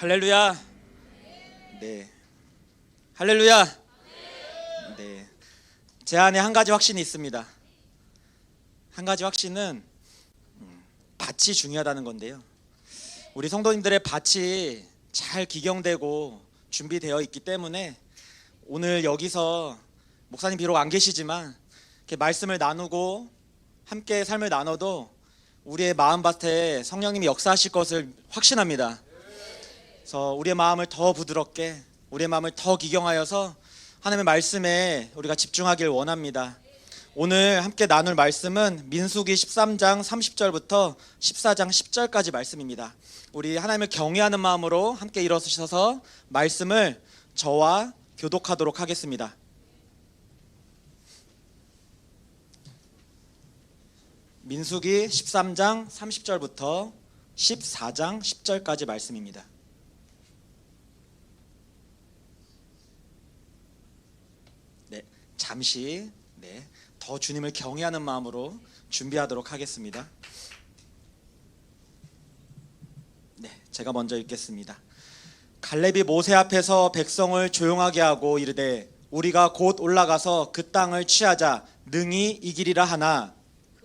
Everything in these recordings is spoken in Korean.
할렐루야. 네. 할렐루야. 네. 제 안에 한 가지 확신이 있습니다. 한 가지 확신은 밭이 중요하다는 건데요. 우리 성도님들의 밭이 잘 기경되고 준비되어 있기 때문에 오늘 여기서 목사님 비록 안 계시지만 이렇게 말씀을 나누고 함께 삶을 나눠도 우리의 마음밭에 성령님이 역사하실 것을 확신합니다. 그래서 우리의 마음을 더 부드럽게, 우리의 마음을 더 기경하여서 하나님의 말씀에 우리가 집중하길 원합니다. 오늘 함께 나눌 말씀은 민수기 13장 30절부터 14장 10절까지 말씀입니다. 우리 하나님을 경외하는 마음으로 함께 일어서셔서 말씀을 저와 교독하도록 하겠습니다. 민수기 13장 30절부터 14장 10절까지 말씀입니다. 잠시 더 주님을 경외하는 마음으로 준비하도록 하겠습니다. 제가 먼저 읽겠습니다. 갈렙이 모세 앞에서 백성을 조용하게 하고 이르되 우리가 곧 올라가서 그 땅을 취하자 능히 이기리라 하나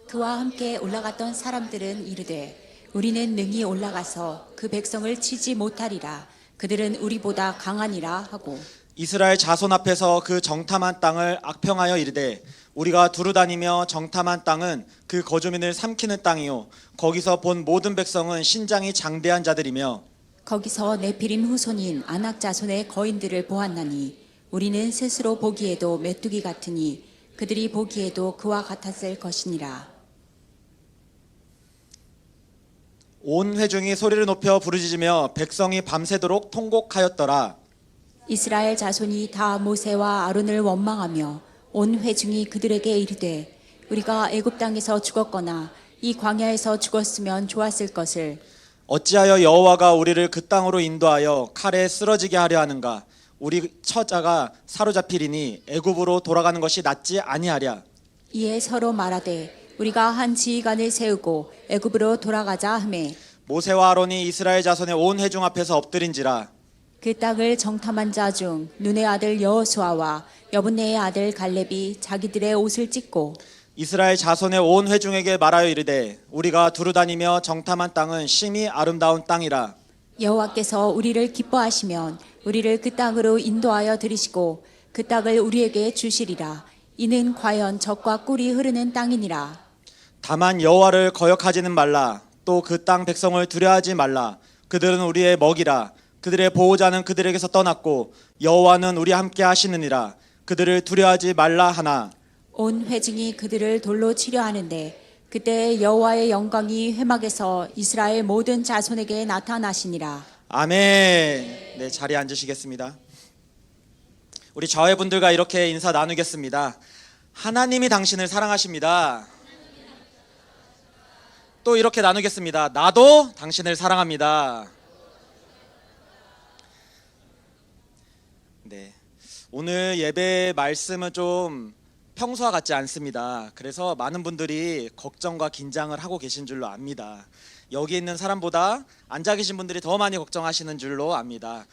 그와 함께 올라갔던 사람들은 이르되 우리는 능히 올라가서 그 백성을 치지 못하리라. 그들은 우리보다 강하니라 하고 이스라엘 자손 앞에서 그 정탐한 땅을 악평하여 이르되 우리가 두루다니며 정탐한 땅은 그 거주민을 삼키는 땅이요 거기서 본 모든 백성은 신장이 장대한 자들이며 거기서 네피림 후손인 아낙 자손의 거인들을 보았나니 우리는 스스로 보기에도 메뚜기 같으니 그들이 보기에도 그와 같았을 것이니라. 온 회중이 소리를 높여 부르짖으며 백성이 밤새도록 통곡하였더라. 이스라엘 자손이 다 모세와 아론을 원망하며 온 회중이 그들에게 이르되 우리가 애굽 땅에서 죽었거나 이 광야에서 죽었으면 좋았을 것을 어찌하여 여호와가 우리를 그 땅으로 인도하여 칼에 쓰러지게 하려 하는가? 우리 처자가 사로잡히리니 애굽으로 돌아가는 것이 낫지 아니하랴. 이에 서로 말하되 우리가 한 지휘관을 세우고 애굽으로 돌아가자 하매 모세와 아론이 이스라엘 자손의 온 회중 앞에서 엎드린지라. 그 땅을 정탐한 자 중 눈의 아들 여호수아와 여분네의 아들 갈렙이 자기들의 옷을 찢고 이스라엘 자손의 온 회중에게 말하여 이르되 우리가 두루다니며 정탐한 땅은 심히 아름다운 땅이라. 여호와께서 우리를 기뻐하시면 우리를 그 땅으로 인도하여 들이시고 그 땅을 우리에게 주시리라. 이는 과연 젖과 꿀이 흐르는 땅이니라. 다만 여호와를 거역하지는 말라. 또 그 땅 백성을 두려워하지 말라. 그들은 우리의 먹이라. 그들의 보호자는 그들에게서 떠났고 여호와는 우리 함께 하시느니라. 그들을 두려워하지 말라 하나 온 회중이 그들을 돌로 치려 하는데 그때 여호와의 영광이 회막에서 이스라엘 모든 자손에게 나타나시니라. 아멘. 자리에 앉으시겠습니다. 우리 자회분들과 이렇게 인사 나누겠습니다. 하나님이 당신을 사랑하십니다. 또 이렇게 나누겠습니다. 나도 당신을 사랑합니다. 오늘 예배 말씀은 좀 평소와 같지 않습니다. 그래서 많은 분들이 걱정과 긴장을 하고 계신 줄로 압니다. 여기 있는 사람보다 앉아 계신 분들이 더 많이 걱정하시는 줄로 압니다.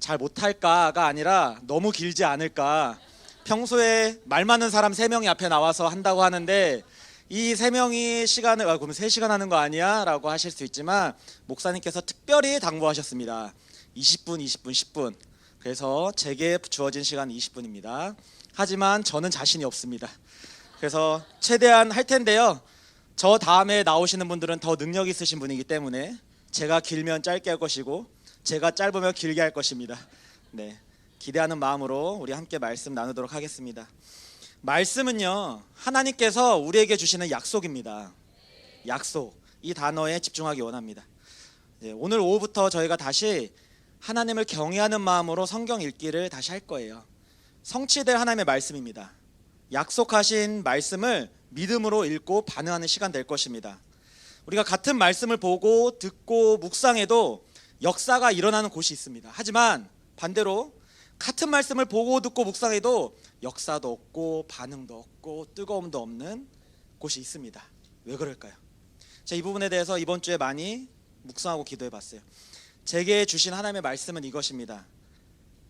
잘 못할까가 아니라 너무 길지 않을까. 평소에 말 많은 사람 3명이 앞에 나와서 한다고 하는데 이 3명이 시간을 그럼 3시간 하는 거 아니야? 라고 하실 수 있지만 목사님께서 특별히 당부하셨습니다. 20분, 20분, 10분. 그래서 제게 주어진 시간 20분입니다. 하지만 저는 자신이 없습니다. 그래서 최대한 할 텐데요. 저 다음에 나오시는 분들은 더 능력 있으신 분이기 때문에 제가 길면 짧게 할 것이고 제가 짧으면 길게 할 것입니다. 기대하는 마음으로 우리 함께 말씀 나누도록 하겠습니다. 말씀은요, 하나님께서 우리에게 주시는 약속입니다. 약속, 이 단어에 집중하기 원합니다. 오늘 오후부터 저희가 다시 하나님을 경외하는 마음으로 성경 읽기를 다시 할 거예요. 성취될 하나님의 말씀입니다. 약속하신 말씀을 믿음으로 읽고 반응하는 시간 될 것입니다. 우리가 같은 말씀을 보고 듣고 묵상해도 역사가 일어나는 곳이 있습니다. 하지만 반대로 같은 말씀을 보고 듣고 묵상해도 역사도 없고 반응도 없고 뜨거움도 없는 곳이 있습니다. 왜 그럴까요? 이 부분에 대해서 이번 주에 많이 묵상하고 기도해 봤어요. 제게 주신 하나님의 말씀은 이것입니다.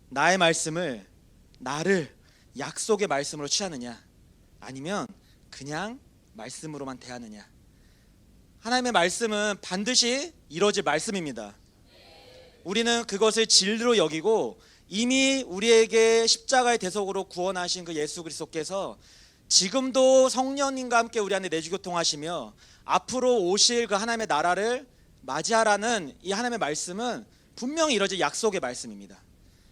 나의 말씀을, 나를 약속의 말씀으로 취하느냐, 아니면 그냥 말씀으로만 대하느냐. 하나님의 말씀은 반드시 이루어질 말씀입니다. 우리는 그것을 진리로 여기고 이미 우리에게 십자가의 대속으로 구원하신 그 예수 그리스도께서 지금도 성령님과 함께 우리 안에 내주교통하시며 앞으로 오실 그 하나님의 나라를 맞이하라는 이 하나님의 말씀은 분명히 이루어질 약속의 말씀입니다.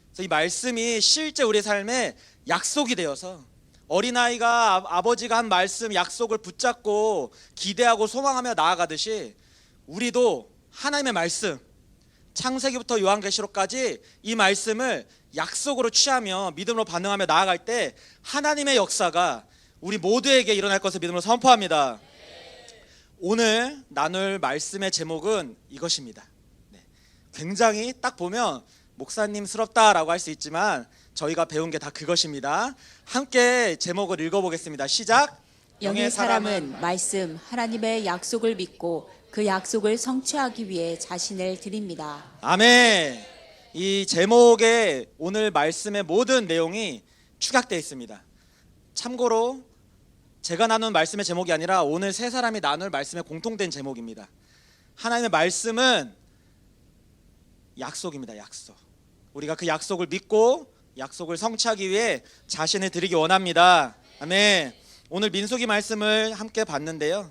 그래서 이 말씀이 실제 우리의 삶에 약속이 되어서 어린아이가 아버지가 한 말씀, 약속을 붙잡고 기대하고 소망하며 나아가듯이 우리도 하나님의 말씀, 창세기부터 요한계시록까지 이 말씀을 약속으로 취하며 믿음으로 반응하며 나아갈 때 하나님의 역사가 우리 모두에게 일어날 것을 믿음으로 선포합니다. 오늘 나눌 말씀의 제목은 이것입니다. 굉장히 딱 보면 목사님스럽다라고 할 수 있지만 저희가 배운 게 다 그것입니다. 함께 제목을 읽어보겠습니다. 시작. 영의 사람은 말씀 하나님의 약속을 믿고 그 약속을 성취하기 위해 자신을 드립니다. 아멘. 이 제목에 오늘 말씀의 모든 내용이 축약되어 있습니다. 참고로 제가 나눈 말씀의 제목이 아니라 오늘 세 사람이 나눌 말씀의 공통된 제목입니다. 하나님의 말씀은 약속입니다. 약속. 우리가 그 약속을 믿고 약속을 성취하기 위해 자신을 드리기 원합니다. 아멘. 오늘 민수기 말씀을 함께 봤는데요.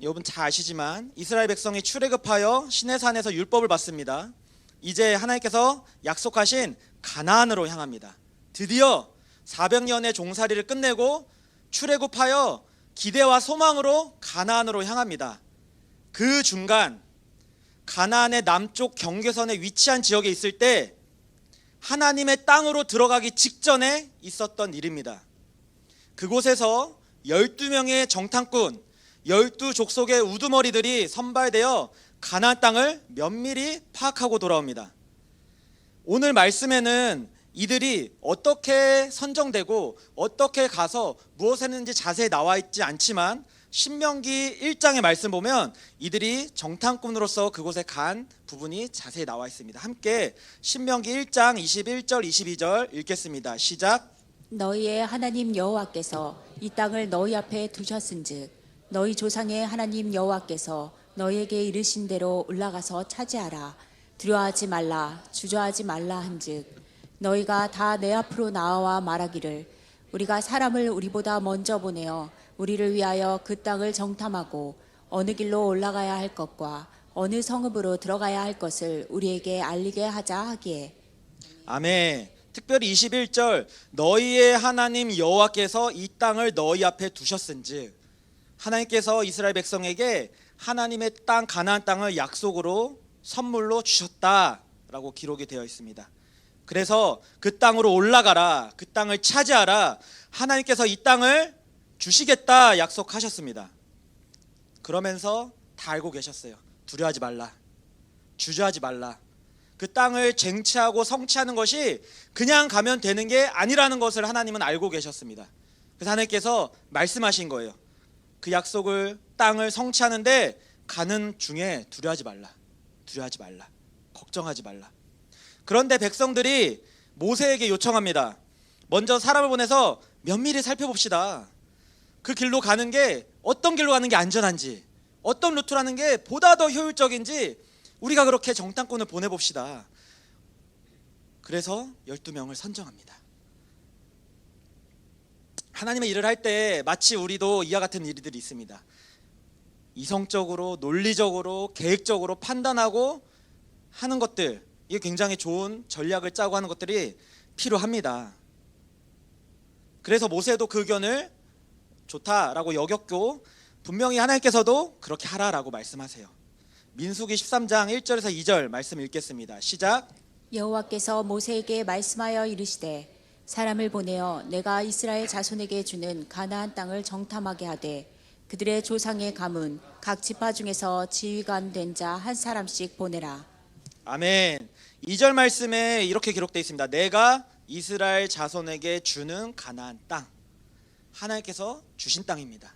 여러분 잘 아시지만 이스라엘 백성이 출애굽하여 시내산에서 율법을 받습니다. 이제 하나님께서 약속하신 가나안으로 향합니다. 드디어 400년의 종살이를 끝내고 출애굽하여 기대와 소망으로 가나안으로 향합니다. 그 중간 가나안의 남쪽 경계선에 위치한 지역에 있을 때 하나님의 땅으로 들어가기 직전에 있었던 일입니다. 그곳에서 12명의 정탐꾼, 12족속의 우두머리들이 선발되어 가나안 땅을 면밀히 파악하고 돌아옵니다. 오늘 말씀에는 이들이 어떻게 선정되고 어떻게 가서 무엇을 했는지 자세히 나와 있지 않지만 신명기 1장의 말씀 보면 이들이 정탐꾼으로서 그곳에 간 부분이 자세히 나와 있습니다. 함께 신명기 1장 21절 22절 읽겠습니다. 시작. 너희의 하나님 여호와께서 이 땅을 너희 앞에 두셨은즉 너희 조상의 하나님 여호와께서 너희에게 이르신 대로 올라가서 차지하라. 두려워하지 말라 주저하지 말라 한즉 너희가 다 내 앞으로 나와 말하기를 우리가 사람을 우리보다 먼저 보내어 우리를 위하여 그 땅을 정탐하고 어느 길로 올라가야 할 것과 어느 성읍으로 들어가야 할 것을 우리에게 알리게 하자 하기에. 아멘. 특별히 21절 너희의 하나님 여호와께서 이 땅을 너희 앞에 두셨은즉 하나님께서 이스라엘 백성에게 하나님의 땅 가나안 땅을 약속으로 선물로 주셨다라고 기록이 되어 있습니다. 그래서 그 땅으로 올라가라, 그 땅을 차지하라, 하나님께서 이 땅을 주시겠다 약속하셨습니다. 그러면서 다 알고 계셨어요. 두려워하지 말라, 주저하지 말라. 그 땅을 쟁취하고 성취하는 것이 그냥 가면 되는 게 아니라는 것을 하나님은 알고 계셨습니다. 그래서 하나님께서 말씀하신 거예요. 그 약속을 땅을 성취하는데 가는 중에 두려워하지 말라, 두려워하지 말라, 걱정하지 말라. 그런데 백성들이 모세에게 요청합니다. 먼저 사람을 보내서 면밀히 살펴봅시다. 그 길로 가는 게 어떤 길로 가는 게 안전한지, 어떤 루트라는 게 보다 더 효율적인지 우리가 그렇게 정탐꾼을 보내봅시다. 그래서 12명을 선정합니다. 하나님의 일을 할 때 마치 우리도 이와 같은 일들이 있습니다. 이성적으로, 논리적으로, 계획적으로 판단하고 하는 것들, 이게 굉장히 좋은 전략을 짜고 하는 것들이 필요합니다. 그래서 모세도 그 의견을 좋다라고 여겼고 분명히 하나님께서도 그렇게 하라라고 말씀하세요. 민수기 13장 1절에서 2절 말씀 읽겠습니다. 시작. 여호와께서 모세에게 말씀하여 이르시되 사람을 보내어 내가 이스라엘 자손에게 주는 가나안 땅을 정탐하게 하되 그들의 조상의 가문 각 지파 중에서 지휘관 된 자 한 사람씩 보내라. 아멘. 2절 말씀에 이렇게 기록되어 있습니다. 내가 이스라엘 자손에게 주는 가나안 땅. 하나님께서 주신 땅입니다.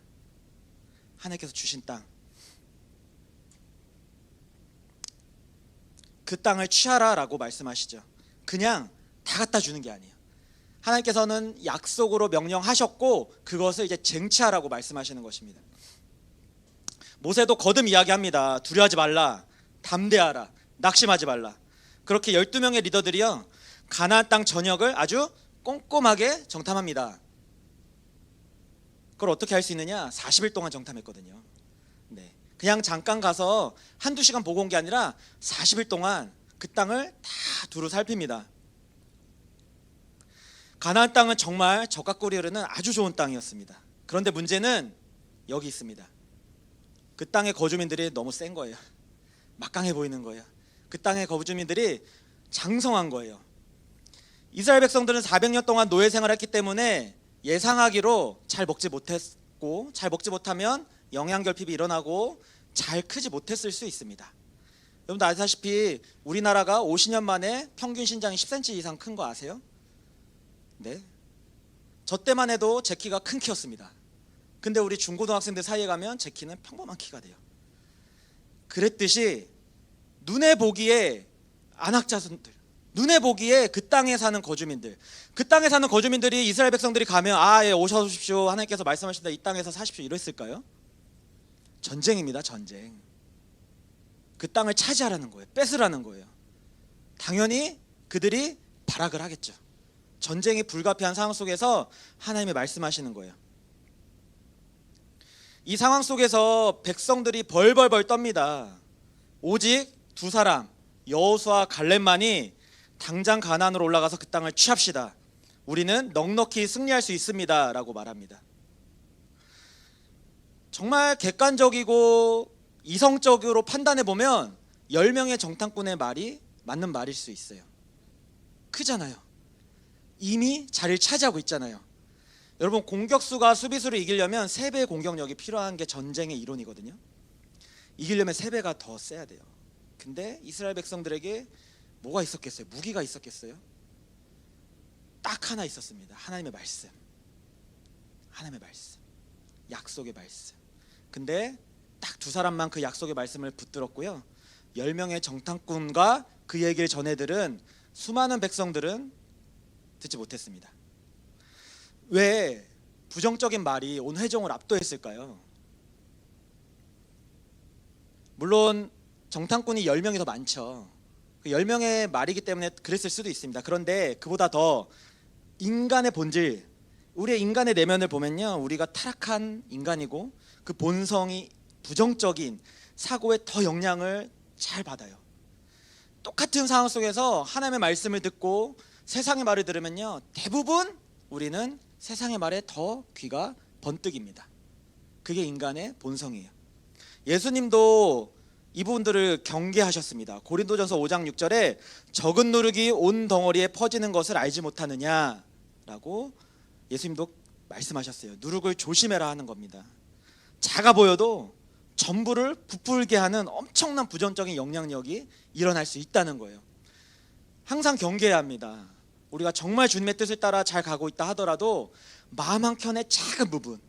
하나님께서 주신 땅. 그 땅을 취하라라고 말씀하시죠. 그냥 다 갖다 주는 게 아니에요. 하나님께서는 약속으로 명령하셨고 그것을 이제 쟁취하라고 말씀하시는 것입니다. 모세도 거듭 이야기합니다. 두려워하지 말라, 담대하라, 낙심하지 말라. 그렇게 12명의 리더들이요, 가나안 땅 전역을 아주 꼼꼼하게 정탐합니다. 그걸 어떻게 할 수 있느냐? 40일 동안 정탐했거든요. 네, 그냥 잠깐 가서 한두 시간 보고 온 게 아니라 40일 동안 그 땅을 다 두루 살핍니다. 가나안 땅은 정말 젖과 꿀이 흐르는 아주 좋은 땅이었습니다. 그런데 문제는 여기 있습니다. 그 땅의 거주민들이 너무 센 거예요. 막강해 보이는 거예요. 그 땅의 거주민들이 장성한 거예요. 이스라엘 백성들은 400년 동안 노예 생활했기 때문에 예상하기로 잘 먹지 못했고, 잘 먹지 못하면 영양결핍이 일어나고 잘 크지 못했을 수 있습니다. 여러분도 아시다시피 우리나라가 50년 만에 평균 신장이 10cm 이상 큰 거 아세요? 네, 저 때만 해도 제 키가 큰 키였습니다. 근데 우리 중고등학생들 사이에 가면 제 키는 평범한 키가 돼요. 그랬듯이 눈에 보기에 안학자손들, 눈에 보기에 그 땅에 사는 거주민들, 그 땅에 사는 거주민들이 이스라엘 백성들이 가면 예, 오셔오십시오, 하나님께서 말씀하신다, 이 땅에서 사십시오, 이랬을까요? 전쟁입니다. 전쟁. 그 땅을 차지하라는 거예요. 뺏으라는 거예요. 당연히 그들이 발악을 하겠죠. 전쟁이 불가피한 상황 속에서 하나님이 말씀하시는 거예요. 이 상황 속에서 백성들이 벌벌벌 떱니다. 오직 두 사람, 여호수아와 갈렙만이 당장 가나안으로 올라가서 그 땅을 취합시다, 우리는 넉넉히 승리할 수 있습니다 라고 말합니다. 정말 객관적이고 이성적으로 판단해 보면 10명의 정탐꾼의 말이 맞는 말일 수 있어요. 크잖아요. 이미 자리를 차지하고 있잖아요. 여러분, 공격수가 수비수를 이기려면 3배의 공격력이 필요한 게 전쟁의 이론이거든요. 이기려면 3배가 더 세야 돼요. 근데 이스라엘 백성들에게 뭐가 있었겠어요? 무기가 있었겠어요? 딱 하나 있었습니다. 하나님의 말씀. 하나님의 말씀. 약속의 말씀. 근데 딱 두 사람만 그 약속의 말씀을 붙들었고요, 10명의 정탐꾼과 그 얘기를 전해들은 수많은 백성들은 듣지 못했습니다. 왜 부정적인 말이 온 회종을 압도했을까요? 물론 정탐꾼이 10명이 더 많죠. 그 10명의 말이기 때문에 그랬을 수도 있습니다. 그런데 그보다 더 인간의 본질, 우리의 인간의 내면을 보면요, 우리가 타락한 인간이고 그 본성이 부정적인 사고에 더 영향을 잘 받아요. 똑같은 상황 속에서 하나님의 말씀을 듣고 세상의 말을 들으면요, 대부분 우리는 세상의 말에 더 귀가 번뜩입니다. 그게 인간의 본성이에요. 예수님도 이 부분들을 경계하셨습니다. 고린도전서 5장 6절에 적은 누룩이 온 덩어리에 퍼지는 것을 알지 못하느냐라고 예수님도 말씀하셨어요. 누룩을 조심해라 하는 겁니다. 작아 보여도 전부를 부풀게 하는 엄청난 부정적인 영향력이 일어날 수 있다는 거예요. 항상 경계해야 합니다. 우리가 정말 주님의 뜻을 따라 잘 가고 있다 하더라도 마음 한켠의 작은 부분,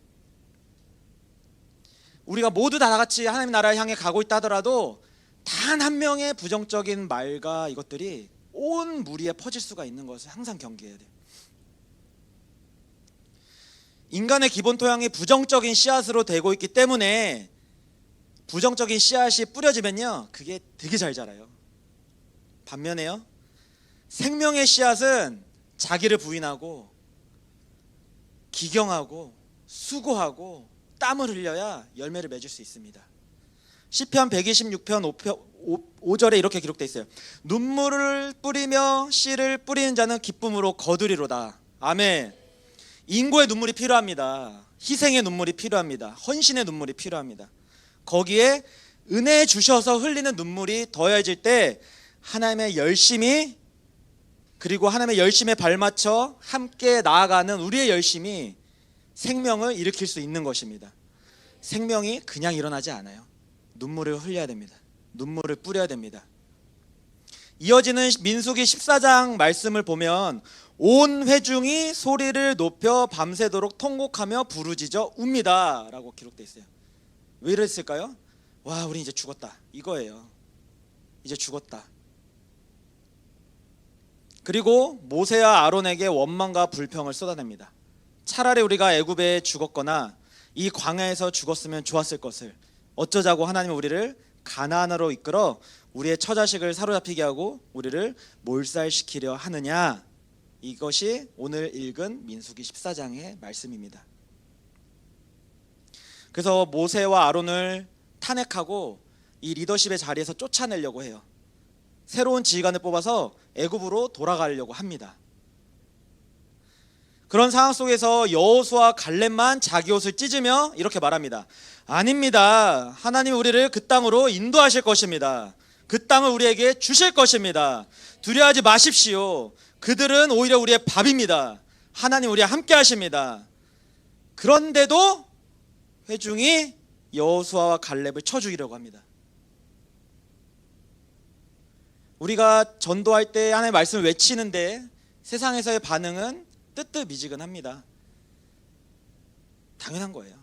우리가 모두 다 같이 하나님 나라를 향해 가고 있다 하더라도 단 한 명의 부정적인 말과 이것들이 온 무리에 퍼질 수가 있는 것을 항상 경계해야 돼요. 인간의 기본 토양이 부정적인 씨앗으로 되고 있기 때문에 부정적인 씨앗이 뿌려지면요, 그게 되게 잘 자라요. 반면에요, 생명의 씨앗은 자기를 부인하고 기경하고 수고하고 땀을 흘려야 열매를 맺을 수 있습니다. 시편 126편 5절에 이렇게 기록되어 있어요. 눈물을 뿌리며 씨를 뿌리는 자는 기쁨으로 거두리로다. 아멘. 인고의 눈물이 필요합니다. 희생의 눈물이 필요합니다. 헌신의 눈물이 필요합니다. 거기에 은혜 주셔서 흘리는 눈물이 더해질 때 하나님의 열심이, 그리고 하나님의 열심에 발맞춰 함께 나아가는 우리의 열심이 생명을 일으킬 수 있는 것입니다. 생명이 그냥 일어나지 않아요. 눈물을 흘려야 됩니다. 눈물을 뿌려야 됩니다. 이어지는 민수기 14장 말씀을 보면 온 회중이 소리를 높여 밤새도록 통곡하며 부르짖어 웁니다 라고 기록되어 있어요. 왜 이랬을까요? 와, 우리 이제 죽었다, 이거예요. 이제 죽었다. 그리고 모세와 아론에게 원망과 불평을 쏟아냅니다. 차라리 우리가 애굽에 죽었거나 이 광야에서 죽었으면 좋았을 것을, 어쩌자고 하나님은 우리를 가나안으로 이끌어 우리의 처자식을 사로잡히게 하고 우리를 몰살시키려 하느냐. 이것이 오늘 읽은 민수기 14장의 말씀입니다. 그래서 모세와 아론을 탄핵하고 이 리더십의 자리에서 쫓아내려고 해요. 새로운 지휘관을 뽑아서 애굽으로 돌아가려고 합니다. 그런 상황 속에서 여호수아와 갈렙만 자기 옷을 찢으며 이렇게 말합니다. 아닙니다. 하나님 우리를 그 땅으로 인도하실 것입니다. 그 땅을 우리에게 주실 것입니다. 두려워하지 마십시오. 그들은 오히려 우리의 밥입니다. 하나님 우리와 함께 하십니다. 그런데도 회중이 여호수아와 갈렙을 쳐 죽이려고 합니다. 우리가 전도할 때 하나님의 말씀을 외치는데 세상에서의 반응은 뜨뜻미지근합니다. 당연한 거예요.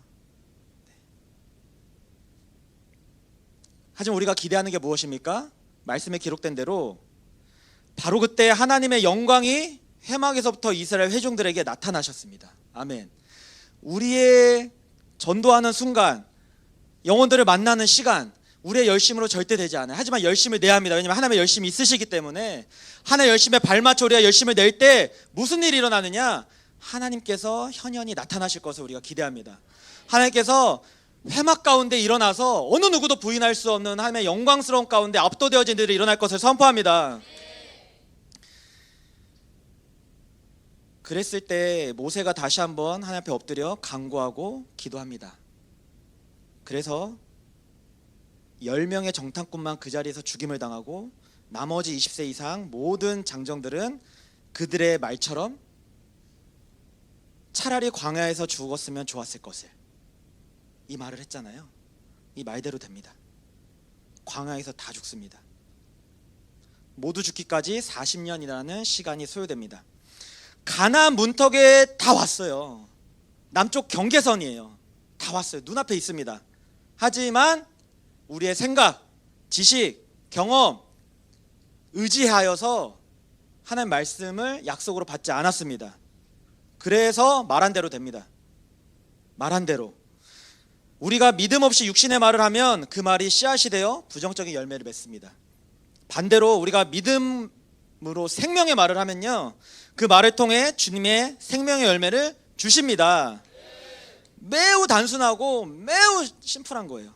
하지만 우리가 기대하는 게 무엇입니까? 말씀에 기록된 대로 바로 그때 하나님의 영광이 회막에서부터 이스라엘 회중들에게 나타나셨습니다. 아멘. 우리의 전도하는 순간, 영혼들을 만나는 시간, 우리의 열심으로 절대 되지 않아요. 하지만 열심을 내야 합니다. 왜냐하면 하나님의 열심이 있으시기 때문에. 하나님의 열심에 발맞춰 우리가 열심을 낼 때 무슨 일이 일어나느냐? 하나님께서 현현히 나타나실 것을 우리가 기대합니다. 하나님께서 회막 가운데 일어나서 어느 누구도 부인할 수 없는 하나님의 영광스러운 가운데 압도되어진 일이 일어날 것을 선포합니다. 그랬을 때 모세가 다시 한번 하나님 앞에 엎드려 간구하고 기도합니다. 그래서 10명의 정탐꾼만 그 자리에서 죽임을 당하고 나머지 20세 이상 모든 장정들은 그들의 말처럼 차라리 광야에서 죽었으면 좋았을 것을, 이 말을 했잖아요. 이 말대로 됩니다. 광야에서 다 죽습니다. 모두 죽기까지 40년이라는 시간이 소요됩니다. 가나안 문턱에 다 왔어요. 남쪽 경계선이에요. 다 왔어요. 눈앞에 있습니다. 하지만 우리의 생각, 지식, 경험, 의지하여서 하나님 말씀을 약속으로 받지 않았습니다. 그래서 말한 대로 됩니다. 말한 대로. 우리가 믿음 없이 육신의 말을 하면 그 말이 씨앗이 되어 부정적인 열매를 맺습니다. 반대로 우리가 믿음으로 생명의 말을 하면요, 그 말을 통해 주님의 생명의 열매를 주십니다. 매우 단순하고 매우 심플한 거예요.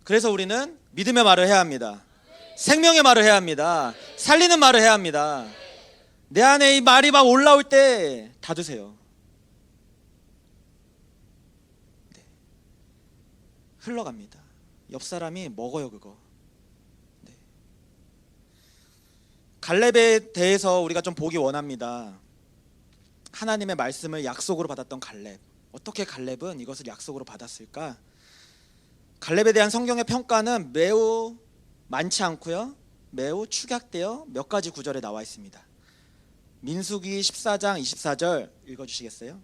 그래서 우리는 믿음의 말을 해야 합니다. 생명의 말을 해야 합니다. 살리는 말을 해야 합니다. 내 안에 이 말이 막 올라올 때 닫으세요. 네. 흘러갑니다. 옆 사람이 먹어요 그거. 네. 갈렙에 대해서 우리가 좀 보기 원합니다. 하나님의 말씀을 약속으로 받았던 갈렙. 어떻게 갈렙은 이것을 약속으로 받았을까? 갈렙에 대한 성경의 평가는 매우 많지 않고요, 매우 축약되어 몇 가지 구절에 나와 있습니다. 민수기 14장 24절 읽어주시겠어요?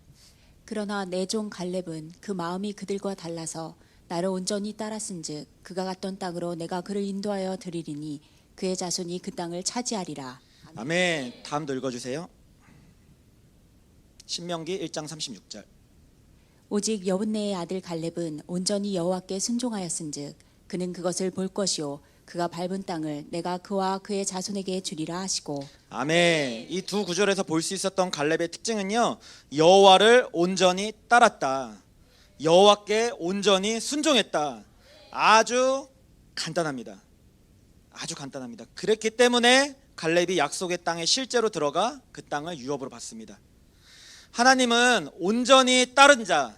그러나 내 종 갈렙은 그 마음이 그들과 달라서 나를 온전히 따랐은즉 그가 갔던 땅으로 내가 그를 인도하여 드리리니 그의 자손이 그 땅을 차지하리라. 아멘. 다음도 읽어주세요. 신명기 1장 36절. 오직 여분네의 아들 갈렙은 온전히 여호와께 순종하였은즉 그는 그것을 볼 것이요 그가 밟은 땅을 내가 그와 그의 자손에게 주리라 하시고. 아멘. 이 두 구절에서 볼 수 있었던 갈렙의 특징은요, 여호와를 온전히 따랐다, 여호와께 온전히 순종했다. 아주 간단합니다. 아주 간단합니다. 그랬기 때문에 갈렙이 약속의 땅에 실제로 들어가 그 땅을 유업으로 받습니다. 하나님은 온전히 따른 자,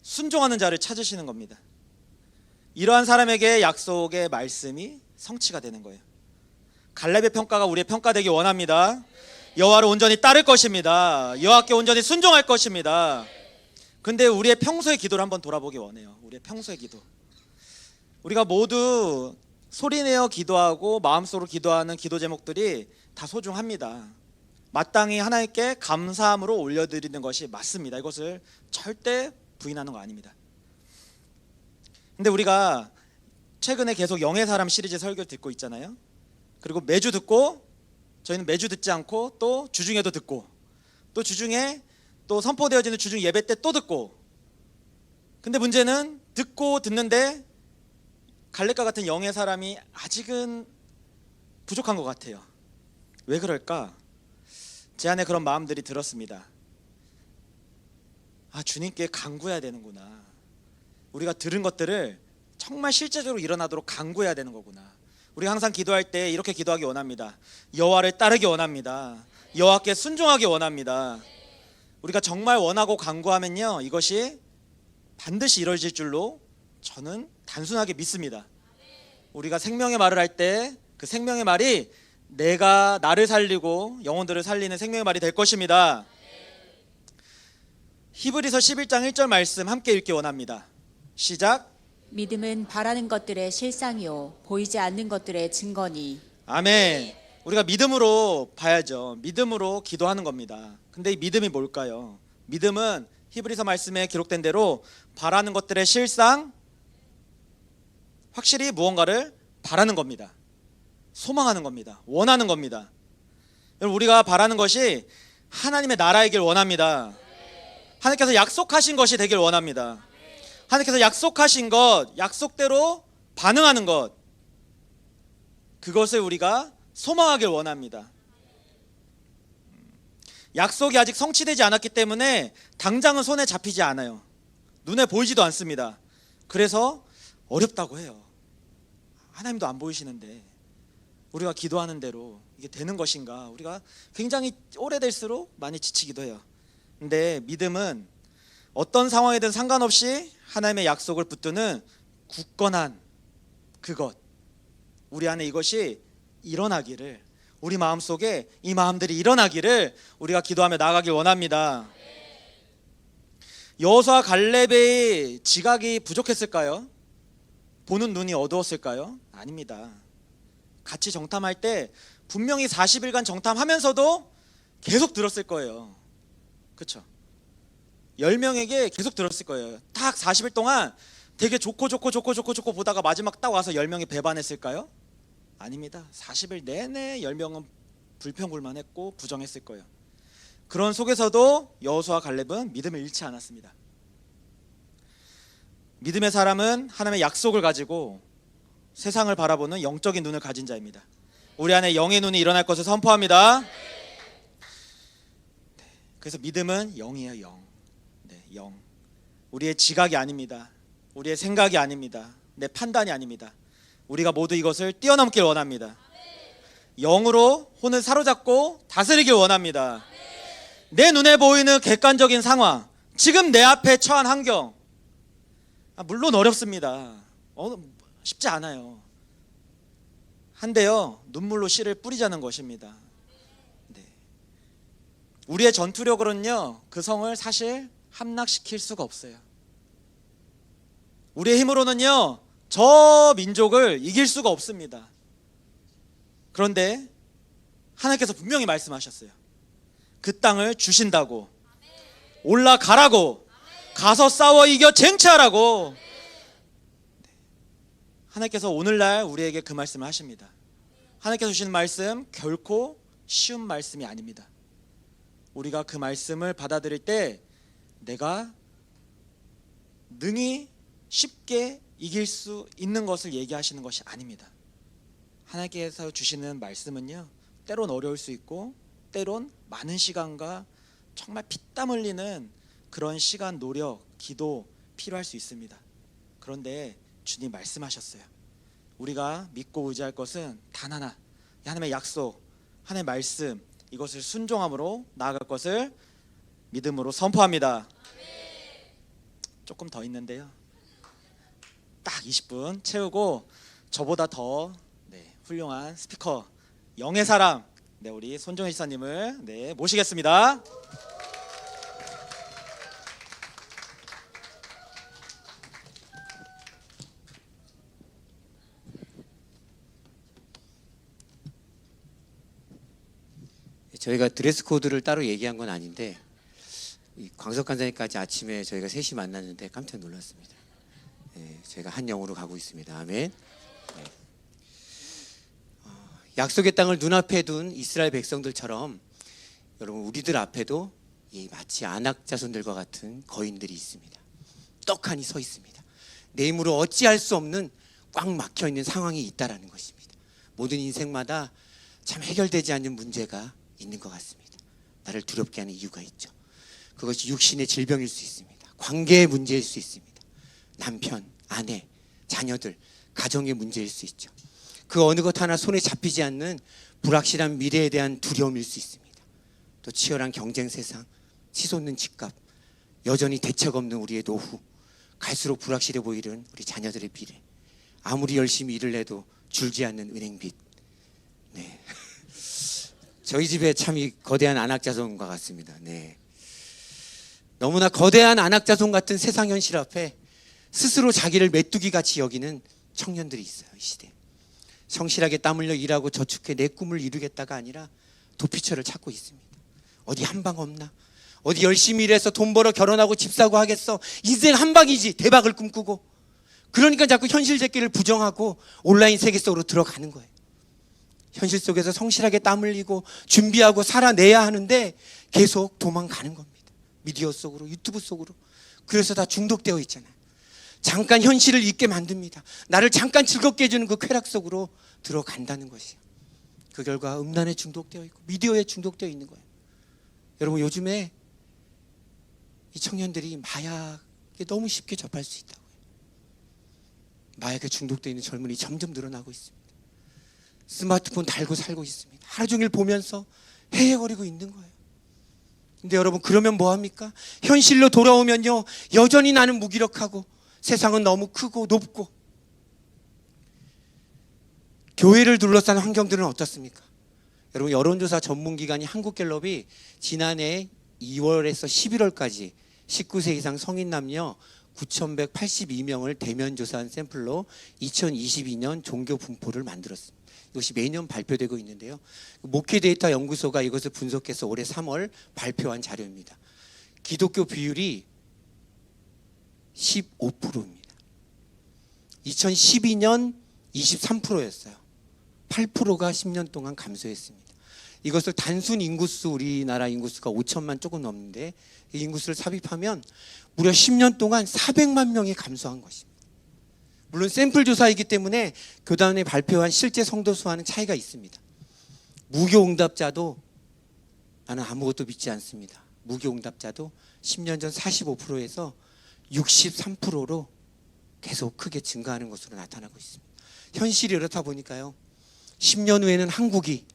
순종하는 자를 찾으시는 겁니다. 이러한 사람에게 약속의 말씀이 성취가 되는 거예요. 갈렙의 평가가 우리의 평가되기 원합니다. 여호와를 온전히 따를 것입니다. 여호와께 온전히 순종할 것입니다. 근데 우리의 평소의 기도를 한번 돌아보기 원해요. 우리의 평소의 기도. 우리가 모두 소리내어 기도하고 마음속으로 기도하는 기도 제목들이 다 소중합니다. 마땅히 하나님께 감사함으로 올려드리는 것이 맞습니다. 이것을 절대 부인하는 거 아닙니다. 근데 우리가 최근에 계속 영의 사람 시리즈 설교를 듣고 있잖아요. 그리고 매주 듣고 저희는 매주 듣지 않고 또 주중에도 듣고 또 주중에 또 선포되어지는 주중 예배 때 또 듣고, 근데 문제는 듣고 듣는데 갈렙과 같은 영의 사람이 아직은 부족한 것 같아요. 왜 그럴까? 제 안에 그런 마음들이 들었습니다. 주님께 간구해야 되는구나. 우리가 들은 것들을 정말 실제적으로 일어나도록 간구해야 되는 거구나. 우리가 항상 기도할 때 이렇게 기도하기 원합니다. 여호와를 따르기 원합니다. 여호와께 순종하기 원합니다. 우리가 정말 원하고 간구하면요, 이것이 반드시 이루어질 줄로 저는 단순하게 믿습니다. 우리가 생명의 말을 할 때 그 생명의 말이 내가 나를 살리고 영혼들을 살리는 생명의 말이 될 것입니다. 히브리서 11장 1절 말씀 함께 읽기 원합니다. 시작. 믿음은 바라는 것들의 실상이요 보이지 않는 것들의 증거니. 아멘. 우리가 믿음으로 봐야죠. 믿음으로 기도하는 겁니다. 근데 이 믿음이 뭘까요? 믿음은 히브리서 말씀에 기록된 대로 바라는 것들의 실상, 확실히 무언가를 바라는 겁니다. 소망하는 겁니다. 원하는 겁니다. 여러분, 우리가 바라는 것이 하나님의 나라이길 원합니다. 하나님께서 약속하신 것이 되길 원합니다. 하나님께서 약속하신 것, 약속대로 반응하는 것, 그것을 우리가 소망하길 원합니다. 약속이 아직 성취되지 않았기 때문에 당장은 손에 잡히지 않아요. 눈에 보이지도 않습니다. 그래서 어렵다고 해요. 하나님도 안 보이시는데 우리가 기도하는 대로 이게 되는 것인가, 우리가 굉장히 오래될수록 많이 지치기도 해요. 근데 믿음은 어떤 상황이든 상관없이 하나님의 약속을 붙드는 굳건한 그것, 우리 안에 이것이 일어나기를, 우리 마음속에 이 마음들이 일어나기를 우리가 기도하며 나아가길 원합니다. 여호수아 갈렙의 지각이 부족했을까요? 보는 눈이 어두웠을까요? 아닙니다. 같이 정탐할 때 분명히 40일간 정탐하면서도 계속 들었을 거예요. 그렇죠? 10명에게 계속 들었을 거예요. 딱 40일 동안 되게 좋고 보다가 마지막 딱 와서 10명이 배반했을까요? 아닙니다. 40일 내내 10명은 불평불만했고 부정했을 거예요. 그런 속에서도 여호수아 갈렙은 믿음을 잃지 않았습니다. 믿음의 사람은 하나님의 약속을 가지고 세상을 바라보는 영적인 눈을 가진 자입니다. 우리 안에 영의 눈이 일어날 것을 선포합니다. 그래서 믿음은 영이에요. 영. 영. 우리의 지각이 아닙니다. 우리의 생각이 아닙니다. 내 판단이 아닙니다. 우리가 모두 이것을 뛰어넘길 원합니다. 영으로 혼을 사로잡고 다스리길 원합니다. 내 눈에 보이는 객관적인 상황, 지금 내 앞에 처한 환경, 물론 어렵습니다. 쉽지 않아요. 한데요, 눈물로 씨를 뿌리자는 것입니다. 우리의 전투력으로는요, 그 성을 사실 함락시킬 수가 없어요. 우리의 힘으로는요, 저 민족을 이길 수가 없습니다. 그런데 하나님께서 분명히 말씀하셨어요. 그 땅을 주신다고, 올라가라고, 가서 싸워 이겨 쟁취하라고. 하나님께서 오늘날 우리에게 그 말씀을 하십니다. 하나님께서 주시는 말씀 결코 쉬운 말씀이 아닙니다. 우리가 그 말씀을 받아들일 때 내가 능히 쉽게 이길 수 있는 것을 얘기하시는 것이 아닙니다. 하나님께서 주시는 말씀은요, 때론 어려울 수 있고 때론 많은 시간과 정말 피땀 흘리는 그런 시간, 노력, 기도 필요할 수 있습니다. 그런데 주님 말씀하셨어요. 우리가 믿고 의지할 것은 단 하나, 하나님의 약속, 하나님의 말씀, 이것을 순종함으로 나아갈 것을 믿음으로 선포합니다. 조금 더 있는데요, 딱 20분 채우고 저보다 더 훌륭한 스피커, 영의 사람, 우리 손정희 지사님을 모시겠습니다. 저희가 드레스 코드를 따로 얘기한 건 아닌데, 이 광석 간사님까지 아침에 저희가 셋이 만났는데 깜짝 놀랐습니다. 저희가 한 영으로 가고 있습니다. 아멘. 약속의 땅을 눈앞에 둔 이스라엘 백성들처럼 여러분 우리들 앞에도 이 마치 아낙 자손들과 같은 거인들이 있습니다. 떡하니 서 있습니다. 내 힘으로 어찌할 수 없는 꽉 막혀 있는 상황이 있다라는 것입니다. 모든 인생마다 참 해결되지 않는 문제가 있는 것 같습니다. 나를 두렵게 하는 이유가 있죠. 그것이 육신의 질병일 수 있습니다. 관계의 문제일 수 있습니다. 남편, 아내, 자녀들, 가정의 문제일 수 있죠. 그 어느 것 하나 손에 잡히지 않는 불확실한 미래에 대한 두려움일 수 있습니다. 또 치열한 경쟁 세상, 치솟는 집값, 여전히 대책 없는 우리의 노후, 갈수록 불확실해 보이는 우리 자녀들의 미래, 아무리 열심히 일을 해도 줄지 않는 은행빚. 네. 저희 집에 참 이 거대한 안악자손과 같습니다. 네. 너무나 거대한 안악자손 같은 세상 현실 앞에 스스로 자기를 메뚜기 같이 여기는 청년들이 있어요. 이 시대. 성실하게 땀 흘려 일하고 저축해 내 꿈을 이루겠다가 아니라 도피처를 찾고 있습니다. 어디 한 방 없나? 어디 열심히 일해서 돈 벌어 결혼하고 집 사고 하겠어? 인생 한 방이지. 대박을 꿈꾸고. 그러니까 자꾸 현실 제끼를 부정하고 온라인 세계 속으로 들어가는 거예요. 현실 속에서 성실하게 땀 흘리고 준비하고 살아내야 하는데 계속 도망가는 겁니다. 미디어 속으로, 유튜브 속으로. 그래서 다 중독되어 있잖아요. 잠깐 현실을 잊게 만듭니다. 나를 잠깐 즐겁게 해주는 그 쾌락 속으로 들어간다는 것이에요. 그 결과 음란에 중독되어 있고 미디어에 중독되어 있는 거예요. 여러분 요즘에 이 청년들이 마약에 너무 쉽게 접할 수 있다고요. 마약에 중독되어 있는 젊은이 점점 늘어나고 있습니다. 스마트폰 달고 살고 있습니다. 하루 종일 보면서 헤헤거리고 있는 거예요. 근데 여러분 그러면 뭐합니까? 현실로 돌아오면요 여전히 나는 무기력하고 세상은 너무 크고 높고. 교회를 둘러싼 환경들은 어떻습니까? 여러분 여론조사 전문기관인 한국갤럽이 지난해 2월에서 11월까지 19세 이상 성인 남녀 9,182명을 대면 조사한 샘플로 2022년 종교 분포를 만들었습니다. 이것이 매년 발표되고 있는데요. 목회 데이터 연구소가 이것을 분석해서 올해 3월 발표한 자료입니다. 기독교 비율이 15%입니다. 2012년 23%였어요. 8%가 10년 동안 감소했습니다. 이것을 단순 인구수, 우리나라 인구수가 5천만 조금 넘는데 이 인구수를 삽입하면 무려 10년 동안 400만 명이 감소한 것입니다. 물론 샘플 조사이기 때문에 교단에 발표한 실제 성도 수와는 차이가 있습니다. 무교 응답자도 나는 아무것도 믿지 않습니다. 무교 응답자도 10년 전 45%에서 63%로 계속 크게 증가하는 것으로 나타나고 있습니다. 현실이 이렇다 보니까요. 10년 후에는 한국이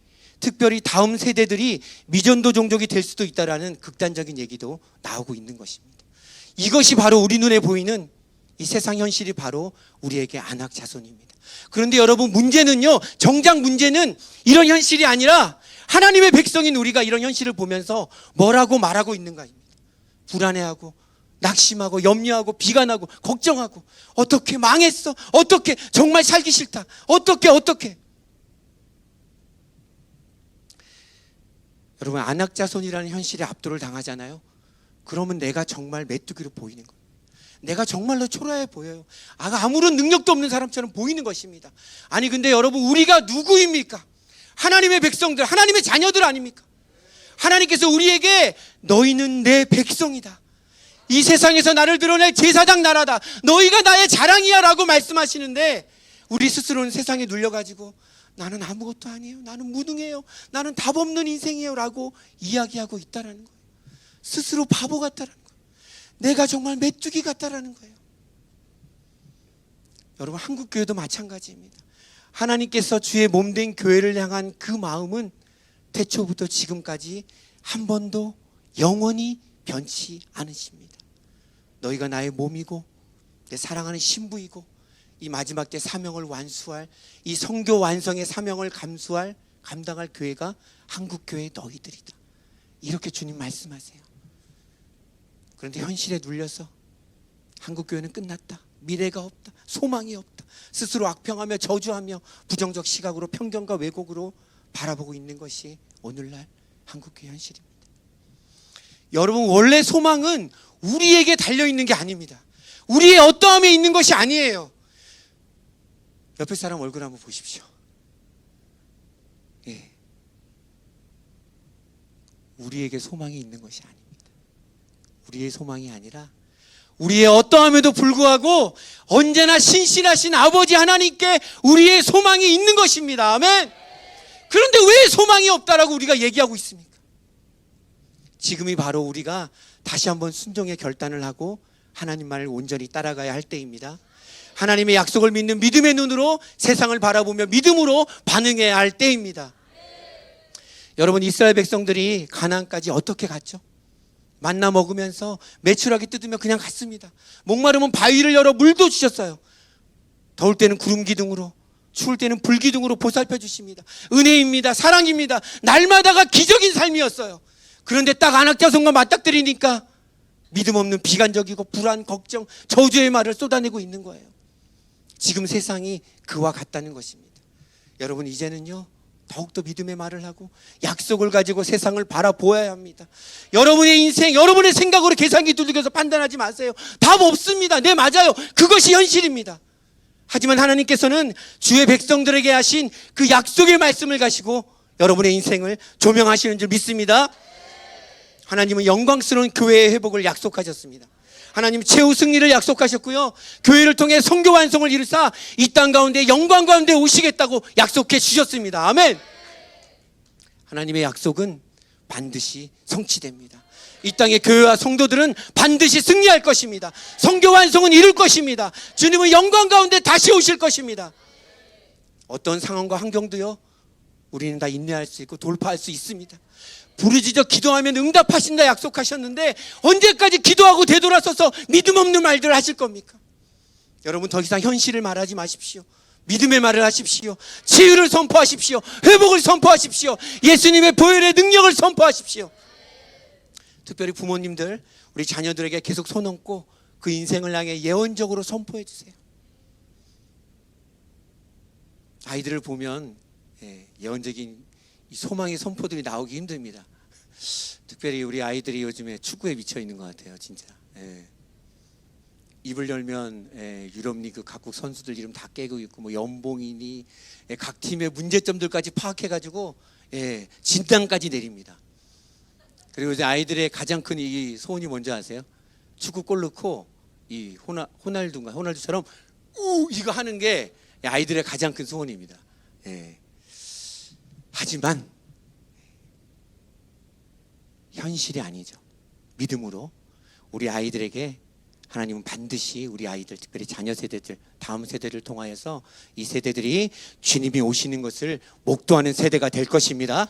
특별히 다음 세대들이 미전도 종족이 될 수도 있다라는 극단적인 얘기도 나오고 있는 것입니다. 이것이 바로 우리 눈에 보이는 이 세상 현실이 바로 우리에게 안악 자손입니다. 그런데 여러분 문제는요. 정작 문제는 이런 현실이 아니라 하나님의 백성인 우리가 이런 현실을 보면서 뭐라고 말하고 있는가입니다. 불안해하고 낙심하고 염려하고 비관하고 걱정하고 어떻게 망했어? 어떻게 정말 살기 싫다? 어떻게? 여러분 안악자손이라는 현실에 압도를 당하잖아요. 그러면 내가 정말 메뚜기로 보이는 거예요. 내가 정말로 초라해 보여요. 아무런 능력도 없는 사람처럼 보이는 것입니다. 아니 근데 여러분 우리가 누구입니까? 하나님의 백성들, 하나님의 자녀들 아닙니까? 하나님께서 우리에게 너희는 내 백성이다. 이 세상에서 나를 드러낼 제사장 나라다. 너희가 나의 자랑이야 라고 말씀하시는데 우리 스스로는 세상에 눌려가지고 나는 아무것도 아니에요. 나는 무능해요. 나는 답 없는 인생이에요 라고 이야기하고 있다는 거예요. 스스로 바보 같다는 거예요. 내가 정말 메뚜기 같다라는 거예요. 여러분 한국교회도 마찬가지입니다. 하나님께서 주의 몸된 교회를 향한 그 마음은 태초부터 지금까지 한 번도 영원히 변치 않으십니다. 너희가 나의 몸이고 내 사랑하는 신부이고 이 마지막 때 사명을 완수할 이 성교 완성의 사명을 감당할 교회가 한국교회 너희들이다. 이렇게 주님 말씀하세요. 그런데 현실에 눌려서 한국교회는 끝났다. 미래가 없다. 소망이 없다. 스스로 악평하며 저주하며 부정적 시각으로 편견과 왜곡으로 바라보고 있는 것이 오늘날 한국교회 현실입니다. 여러분 원래 소망은 우리에게 달려있는 게 아닙니다. 우리의 어떠함에 있는 것이 아니에요. 옆에 사람 얼굴 한번 보십시오. 우리에게 소망이 있는 것이 아닙니다. 우리의 소망이 아니라 우리의 어떠함에도 불구하고 언제나 신실하신 아버지 하나님께 우리의 소망이 있는 것입니다. 아멘. 그런데 왜 소망이 없다라고 우리가 얘기하고 있습니까? 지금이 바로 우리가 다시 한번 순종의 결단을 하고 하나님만을 온전히 따라가야 할 때입니다. 하나님의 약속을 믿는 믿음의 눈으로 세상을 바라보며 믿음으로 반응해야 할 때입니다. 여러분, 이스라엘 백성들이 가나안까지 어떻게 갔죠? 만나 먹으면서 메추라기 뜯으며 그냥 갔습니다. 목마르면 바위를 열어 물도 주셨어요. 더울 때는 구름 기둥으로, 추울 때는 불 기둥으로 보살펴 주십니다. 은혜입니다. 사랑입니다. 날마다가 기적인 삶이었어요. 그런데 딱 안악자손과 맞닥뜨리니까 믿음 없는 비관적이고 불안, 걱정, 저주의 말을 쏟아내고 있는 거예요. 지금 세상이 그와 같다는 것입니다. 여러분, 이제는요 더욱더 믿음의 말을 하고 약속을 가지고 세상을 바라보아야 합니다. 여러분의 인생, 여러분의 생각으로 계산기 두들겨서 판단하지 마세요. 답 없습니다. 네, 맞아요. 그것이 현실입니다. 하지만 하나님께서는 주의 백성들에게 하신 그 약속의 말씀을 가지고 여러분의 인생을 조명하시는 줄 믿습니다. 하나님은 영광스러운 교회의 회복을 약속하셨습니다. 하나님 최후 승리를 약속하셨고요, 교회를 통해 선교 완성을 이루사 이 땅 가운데 영광 가운데 오시겠다고 약속해 주셨습니다. 아멘. 하나님의 약속은 반드시 성취됩니다. 이 땅의 교회와 성도들은 반드시 승리할 것입니다. 선교 완성은 이룰 것입니다. 주님은 영광 가운데 다시 오실 것입니다. 어떤 상황과 환경도요 우리는 다 인내할 수 있고 돌파할 수 있습니다. 부르짖어 기도하면 응답하신다 약속하셨는데 언제까지 기도하고 되돌아서서 믿음 없는 말들을 하실 겁니까? 여러분, 더 이상 현실을 말하지 마십시오. 믿음의 말을 하십시오. 치유를 선포하십시오. 회복을 선포하십시오. 예수님의 보혈의 능력을 선포하십시오. 특별히 부모님들, 우리 자녀들에게 계속 손 얹고 그 인생을 향해 예언적으로 선포해 주세요. 아이들을 보면 예언적인 이 소망의 선포들이 나오기 힘듭니다. 특별히 우리 아이들이 요즘에 축구에 미쳐 있는 것 같아요, 진짜. 입을 열면 유럽리그 각국 선수들 이름 다 깨고 있고, 뭐 연봉이니 각 팀의 문제점들까지 파악해가지고 진단까지 내립니다. 그리고 이제 아이들의 가장 큰 이 소원이 뭔지 아세요? 축구 골 넣고 이 호날두처럼 이거 하는 게 아이들의 가장 큰 소원입니다. 하지만 현실이 아니죠. 믿음으로 우리 아이들에게 하나님은 반드시 우리 아이들, 특별히 자녀 세대들, 다음 세대를 통하여서 이 세대들이 주님이 오시는 것을 목도하는 세대가 될 것입니다.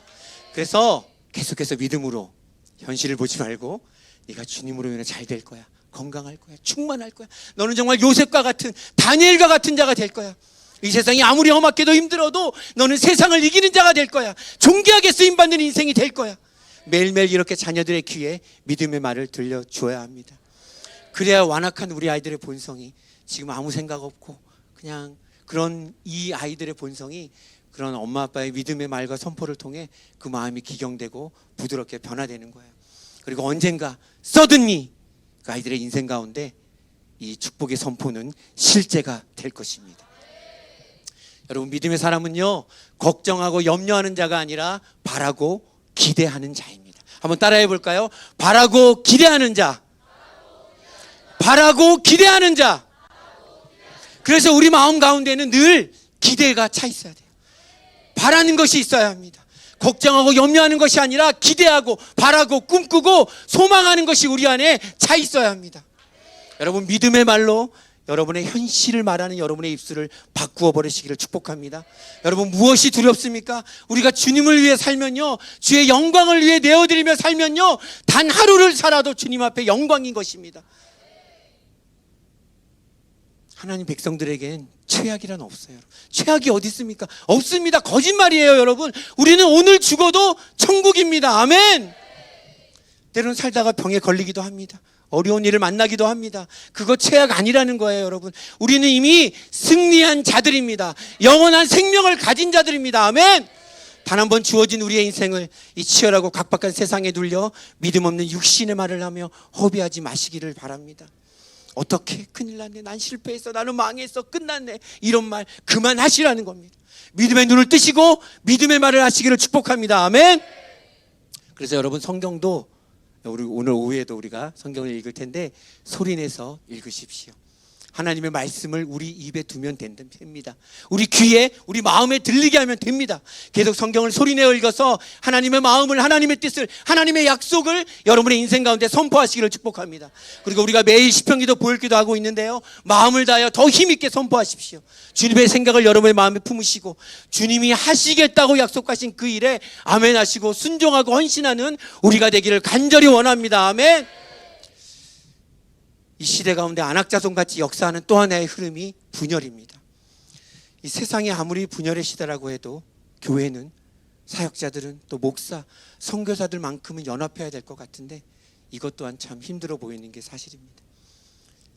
그래서 계속해서 믿음으로 현실을 보지 말고 네가 주님으로 인해 잘 될 거야, 건강할 거야, 충만할 거야, 너는 정말 요셉과 같은, 다니엘과 같은 자가 될 거야, 이 세상이 아무리 험악해도 힘들어도 너는 세상을 이기는 자가 될 거야, 존귀하게 쓰임받는 인생이 될 거야. 매일매일 이렇게 자녀들의 귀에 믿음의 말을 들려줘야 합니다. 그래야 완악한 우리 아이들의 본성이, 지금 아무 생각 없고 그냥 그런 이 아이들의 본성이 그런 엄마 아빠의 믿음의 말과 선포를 통해 그 마음이 기경되고 부드럽게 변화되는 거예요. 그리고 언젠가 서든니 그 아이들의 인생 가운데 이 축복의 선포는 실제가 될 것입니다. 여러분, 믿음의 사람은요 걱정하고 염려하는 자가 아니라 바라고 기대하는 자입니다. 한번 따라해 볼까요? 바라고 기대하는 자. 바라고 기대하는 자. 그래서 우리 마음 가운데는 늘 기대가 차 있어야 돼요. 바라는 것이 있어야 합니다. 걱정하고 염려하는 것이 아니라 기대하고 바라고 꿈꾸고 소망하는 것이 우리 안에 차 있어야 합니다. 여러분, 믿음의 말로 여러분의 현실을 말하는 여러분의 입술을 바꾸어 버리시기를 축복합니다. 여러분, 무엇이 두렵습니까? 우리가 주님을 위해 살면요, 주의 영광을 위해 내어드리며 살면요, 단 하루를 살아도 주님 앞에 영광인 것입니다. 하나님 백성들에겐 최악이란 없어요. 최악이 어디 있습니까? 없습니다. 거짓말이에요, 여러분. 우리는 오늘 죽어도 천국입니다. 아멘. 때로는 살다가 병에 걸리기도 합니다. 어려운 일을 만나기도 합니다. 그거 최악 아니라는 거예요, 여러분. 우리는 이미 승리한 자들입니다. 영원한 생명을 가진 자들입니다. 아멘. 단 한 번 주어진 우리의 인생을 이 치열하고 각박한 세상에 눌려 믿음 없는 육신의 말을 하며 허비하지 마시기를 바랍니다. 어떻게? 큰일 났네, 난 실패했어, 나는 망했어, 끝났네, 이런 말 그만하시라는 겁니다. 믿음의 눈을 뜨시고 믿음의 말을 하시기를 축복합니다. 아멘. 그래서 여러분 성경도 우리 오늘 오후에도 우리가 성경을 읽을 텐데 소리내서 읽으십시오. 하나님의 말씀을 우리 입에 두면 됩니다. 우리 귀에, 우리 마음에 들리게 하면 됩니다. 계속 성경을 소리내어 읽어서 하나님의 마음을, 하나님의 뜻을, 하나님의 약속을 여러분의 인생 가운데 선포하시기를 축복합니다. 그리고 우리가 매일 시편기도 보일기도 하고 있는데요, 마음을 다하여 더 힘있게 선포하십시오. 주님의 생각을 여러분의 마음에 품으시고 주님이 하시겠다고 약속하신 그 일에 아멘 하시고 순종하고 헌신하는 우리가 되기를 간절히 원합니다. 아멘. 이 시대 가운데 안악자손같이 역사하는 또 하나의 흐름이 분열입니다. 이 세상이 아무리 분열의 시대라고 해도 교회는, 사역자들은, 또 목사, 선교사들만큼은 연합해야 될 것 같은데 이것 또한 참 힘들어 보이는 게 사실입니다.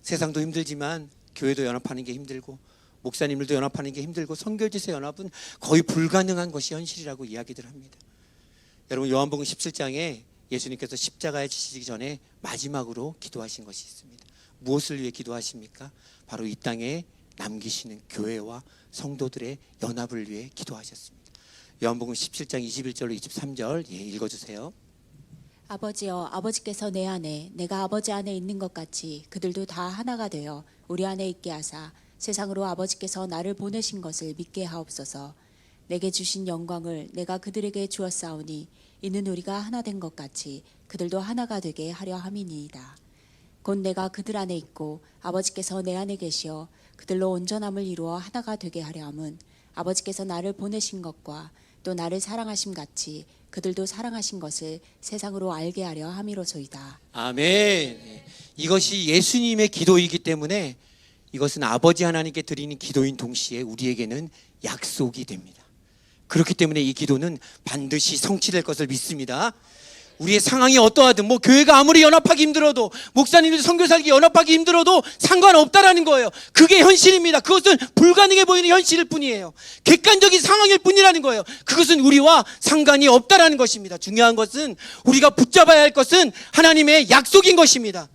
세상도 힘들지만 교회도 연합하는 게 힘들고 목사님들도 연합하는 게 힘들고 선교지세 연합은 거의 불가능한 것이 현실이라고 이야기들 합니다. 여러분 요한복음 17장에 예수님께서 십자가에 지시기 전에 마지막으로 기도하신 것이 있습니다. 무엇을 위해 기도하십니까? 바로 이 땅에 남기시는 교회와 성도들의 연합을 위해 기도하셨습니다. 요한복음 17장 21절로 23절 읽어주세요. 아버지여, 아버지께서 내 안에, 내가 아버지 안에 있는 것 같이 그들도 다 하나가 되어 우리 안에 있게 하사 세상으로 아버지께서 나를 보내신 것을 믿게 하옵소서. 내게 주신 영광을 내가 그들에게 주었사오니 이는 우리가 하나 된 것 같이 그들도 하나가 되게 하려 함이니이다. 곧 내가 그들 안에 있고 아버지께서 내 안에 계시어 그들로 온전함을 이루어 하나가 되게 하려 함은 아버지께서 나를 보내신 것과 또 나를 사랑하심 같이 그들도 사랑하신 것을 세상으로 알게 하려 함이로소이다. 아멘. 이것이 예수님의 기도이기 때문에 이것은 아버지 하나님께 드리는 기도인 동시에 우리에게는 약속이 됩니다. 그렇기 때문에 이 기도는 반드시 성취될 것을 믿습니다. 우리의 상황이 어떠하든, 교회가 아무리 연합하기 힘들어도, 목사님들 선교사에게 연합하기 힘들어도 상관없다라는 거예요. 그게 현실입니다. 그것은 불가능해 보이는 현실일 뿐이에요. 객관적인 상황일 뿐이라는 거예요. 그것은 우리와 상관이 없다라는 것입니다. 중요한 것은, 우리가 붙잡아야 할 것은 하나님의 약속인 것입니다.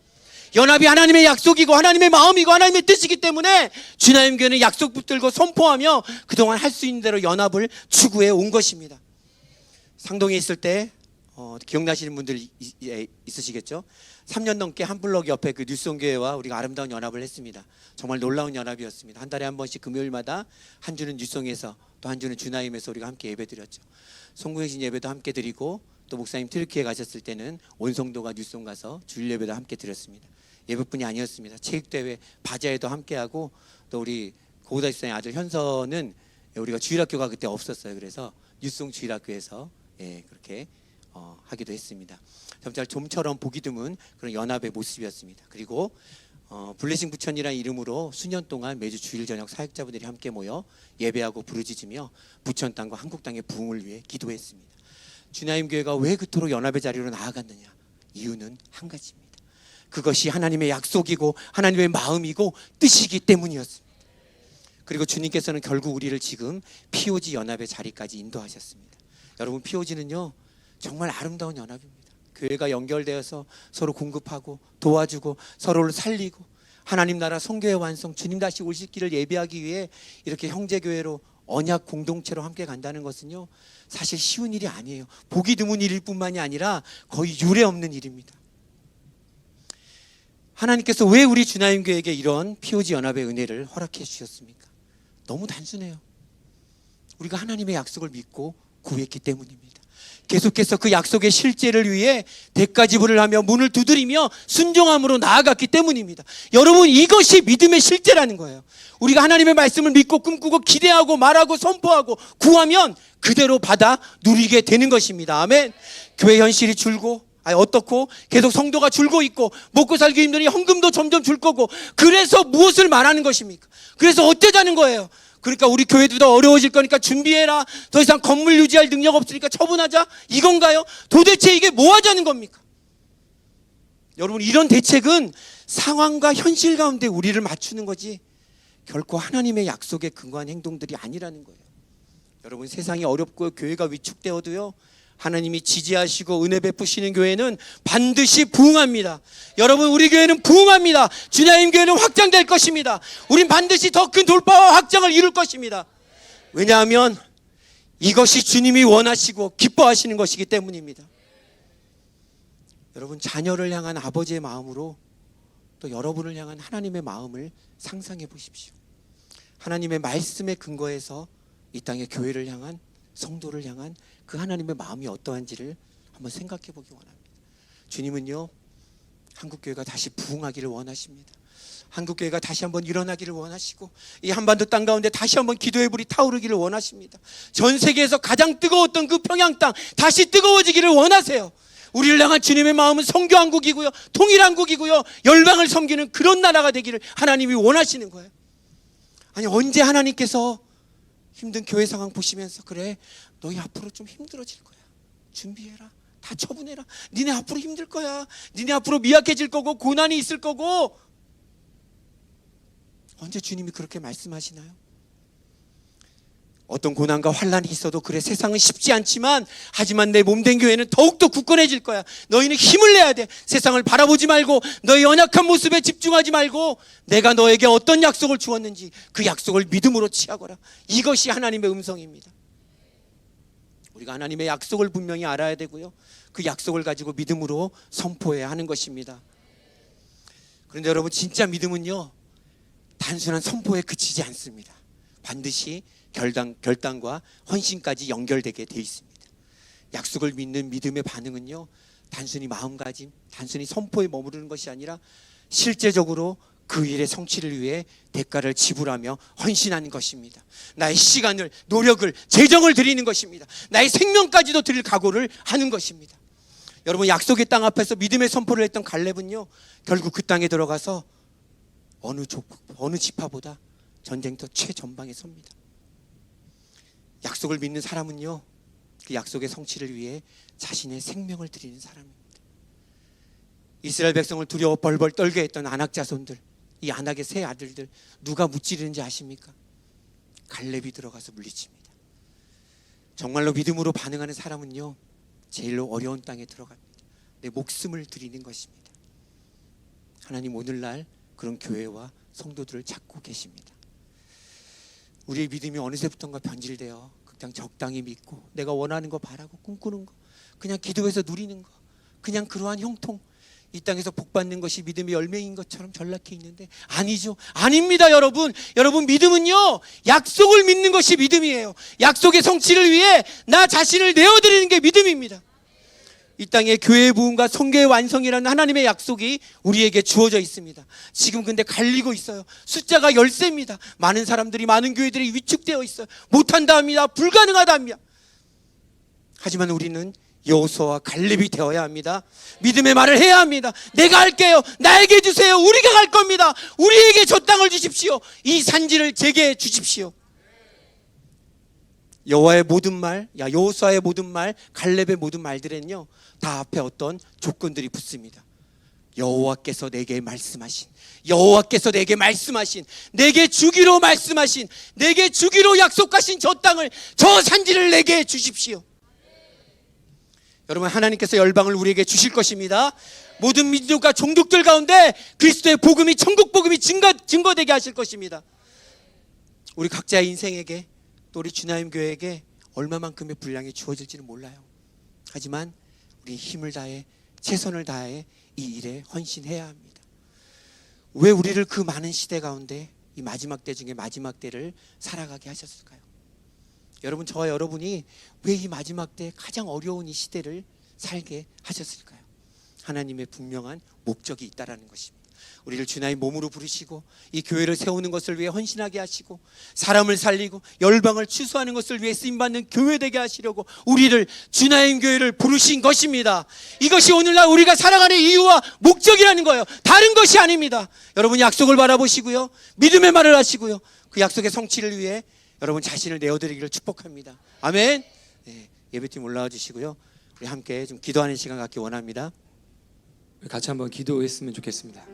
연합이 하나님의 약속이고 하나님의 마음이고 하나님의 뜻이기 때문에 주나임 교회는 약속 붙들고 선포하며 그동안 할 수 있는 대로 연합을 추구해 온 것입니다. 상동에 있을 때 기억나시는 분들 있으시겠죠? 3년 넘게 한블럭 옆에 그 뉴스온교회와 우리가 아름다운 연합을 했습니다. 정말 놀라운 연합이었습니다. 한 달에 한 번씩 금요일마다 한 주는 뉴스온에서 또 한 주는 주나임에서 우리가 함께 예배드렸죠. 송구행신 예배도 함께 드리고 또 목사님 트리키에 가셨을 때는 온 성도가 뉴스온 가서 주일 예배도 함께 드렸습니다. 예배뿐이 아니었습니다. 체육대회, 바자회도 함께하고 또 우리 고우다 집사의 아들 현서는 우리가 주일학교가 그때 없었어요. 그래서 뉴스온 주일학교에서 그렇게 하기도 했습니다. 좀처럼 보기 드문 그런 연합의 모습이었습니다. 그리고 블레싱 부천이라는 이름으로 수년 동안 매주 주일 저녁 사역자분들이 함께 모여 예배하고 부르짖으며 부천 땅과 한국 땅의 부흥을 위해 기도했습니다. 주나임 교회가 왜 그토록 연합의 자리로 나아갔느냐? 이유는 한 가지입니다. 그것이 하나님의 약속이고 하나님의 마음이고 뜻이기 때문이었습니다. 그리고 주님께서는 결국 우리를 지금 POG 연합의 자리까지 인도하셨습니다. 여러분, POG는요 정말 아름다운 연합입니다. 교회가 연결되어서 서로 공급하고 도와주고 서로를 살리고 하나님 나라 선교의 완성, 주님 다시 오실 길을 예비하기 위해 이렇게 형제교회로 언약 공동체로 함께 간다는 것은요 사실 쉬운 일이 아니에요. 보기 드문 일일 뿐만이 아니라 거의 유례 없는 일입니다. 하나님께서 왜 우리 주나임교회에게 이런 POG 연합의 은혜를 허락해 주셨습니까? 너무 단순해요. 우리가 하나님의 약속을 믿고 구했기 때문입니다. 계속해서 그 약속의 실제를 위해 대가 지불을 하며 문을 두드리며 순종함으로 나아갔기 때문입니다. 여러분, 이것이 믿음의 실제라는 거예요. 우리가 하나님의 말씀을 믿고 꿈꾸고 기대하고 말하고 선포하고 구하면 그대로 받아 누리게 되는 것입니다. 아멘. 교회 현실이 어떻고 계속 성도가 줄고 있고 먹고 살기 힘드니 헌금도 점점 줄 거고, 그래서 무엇을 말하는 것입니까? 그래서 어쩌자는 거예요? 그러니까 우리 교회도 더 어려워질 거니까 준비해라. 더 이상 건물 유지할 능력 없으니까 처분하자. 이건가요? 도대체 이게 뭐 하자는 겁니까? 여러분, 이런 대책은 상황과 현실 가운데 우리를 맞추는 거지 결코 하나님의 약속에 근거한 행동들이 아니라는 거예요. 여러분, 세상이 어렵고 교회가 위축되어도요 하나님이 지지하시고 은혜 베푸시는 교회는 반드시 부흥합니다. 여러분, 우리 교회는 부흥합니다. 주나임 교회는 확장될 것입니다. 우린 반드시 더 큰 돌파와 확장을 이룰 것입니다. 왜냐하면 이것이 주님이 원하시고 기뻐하시는 것이기 때문입니다. 여러분 자녀를 향한 아버지의 마음으로 또 여러분을 향한 하나님의 마음을 상상해 보십시오. 하나님의 말씀에 근거해서 이 땅의 교회를 향한, 성도를 향한 그 하나님의 마음이 어떠한지를 한번 생각해 보기 원합니다. 주님은요, 한국교회가 다시 부흥하기를 원하십니다. 한국교회가 다시 한번 일어나기를 원하시고, 이 한반도 땅 가운데 다시 한번 기도의 불이 타오르기를 원하십니다. 전 세계에서 가장 뜨거웠던 그 평양 땅 다시 뜨거워지기를 원하세요. 우리를 향한 주님의 마음은 선교한국이고요, 통일한국이고요, 열방을 섬기는 그런 나라가 되기를 하나님이 원하시는 거예요. 아니, 언제 하나님께서 힘든 교회 상황 보시면서 그래, 너희 앞으로 좀 힘들어질 거야, 준비해라, 다 처분해라, 니네 앞으로 힘들 거야, 니네 앞으로 미약해질 거고 고난이 있을 거고, 언제 주님이 그렇게 말씀하시나요? 어떤 고난과 환난이 있어도 그래, 세상은 쉽지 않지만 하지만 내 몸된 교회는 더욱더 굳건해질 거야. 너희는 힘을 내야 돼. 세상을 바라보지 말고 너희 연약한 모습에 집중하지 말고 내가 너에게 어떤 약속을 주었는지 그 약속을 믿음으로 취하거라. 이것이 하나님의 음성입니다. 우리가 하나님의 약속을 분명히 알아야 되고요, 그 약속을 가지고 믿음으로 선포해야 하는 것입니다. 그런데 여러분, 진짜 믿음은요, 단순한 선포에 그치지 않습니다. 반드시 결단과 헌신까지 연결되게 돼 있습니다. 약속을 믿는 믿음의 반응은요, 단순히 마음가짐, 단순히 선포에 머무르는 것이 아니라 실제적으로 그 일의 성취를 위해 대가를 지불하며 헌신하는 것입니다. 나의 시간을, 노력을, 재정을 드리는 것입니다. 나의 생명까지도 드릴 각오를 하는 것입니다. 여러분, 약속의 땅 앞에서 믿음의 선포를 했던 갈렙은요, 결국 그 땅에 들어가서 어느 지파보다 전쟁터 최전방에 섭니다. 약속을 믿는 사람은요, 그 약속의 성취를 위해 자신의 생명을 드리는 사람입니다. 이스라엘 백성을 두려워 벌벌 떨게 했던 아낙 자손들, 이 아낙의 세 아들들 누가 무찌르는지 아십니까? 갈렙이 들어가서 물리칩니다. 정말로 믿음으로 반응하는 사람은요, 제일로 어려운 땅에 들어갑니다. 내 목숨을 드리는 것입니다. 하나님 오늘날 그런 교회와 성도들을 찾고 계십니다. 우리의 믿음이 어느새부턴가 변질되어 그냥 적당히 믿고 내가 원하는 거 바라고 꿈꾸는 거, 그냥 기도해서 누리는 거, 그냥 그러한 형통, 이 땅에서 복받는 것이 믿음의 열매인 것처럼 전락해 있는데 아니죠. 아닙니다. 여러분 믿음은요, 약속을 믿는 것이 믿음이에요. 약속의 성취를 위해 나 자신을 내어드리는 게 믿음입니다. 이 땅에 교회의 부흥과 성교의 완성이라는 하나님의 약속이 우리에게 주어져 있습니다. 지금 근데 갈리고 있어요. 숫자가 열세입니다. 많은 사람들이, 많은 교회들이 위축되어 있어요. 못한다 합니다. 불가능하다 합니다. 하지만 우리는 여호수아와 갈렙이 되어야 합니다. 믿음의 말을 해야 합니다. 내가 할게요. 나에게 주세요. 우리가 갈 겁니다. 우리에게 저 땅을 주십시오. 이 산지를 제게 주십시오. 여호와의 모든 말, 여호수아의 모든 말, 갈렙의 모든 말들은요, 다 앞에 어떤 조건들이 붙습니다. 여호와께서 내게 말씀하신, 여호와께서 내게 말씀하신, 내게 주기로 말씀하신, 내게 주기로 약속하신 저 땅을, 저 산지를 내게 주십시오. 여러분, 하나님께서 열방을 우리에게 주실 것입니다. 모든 민족과 종족들 가운데 그리스도의 복음이, 천국 복음이 증거되게 하실 것입니다. 우리 각자의 인생에게, 또 우리 주나임 교회에게 얼마만큼의 분량이 주어질지는 몰라요. 하지만 우리 힘을 다해, 최선을 다해 이 일에 헌신해야 합니다. 왜 우리를 그 많은 시대 가운데 이 마지막 때 중에 마지막 때를 살아가게 하셨을까요? 여러분, 저와 여러분이 왜 이 마지막 때 가장 어려운 이 시대를 살게 하셨을까요? 하나님의 분명한 목적이 있다라는 것입니다. 우리를 주나의 몸으로 부르시고 이 교회를 세우는 것을 위해 헌신하게 하시고 사람을 살리고 열방을 추수하는 것을 위해 쓰임받는 교회 되게 하시려고 우리를 주나의 교회를 부르신 것입니다. 이것이 오늘날 우리가 살아가는 이유와 목적이라는 거예요. 다른 것이 아닙니다. 여러분, 약속을 바라보시고요, 믿음의 말을 하시고요, 그 약속의 성취를 위해 여러분 자신을 내어드리기를 축복합니다. 아멘. 네, 예배팀 올라와 주시고요, 우리 함께 좀 기도하는 시간 갖기 원합니다. 같이 한번 기도했으면 좋겠습니다.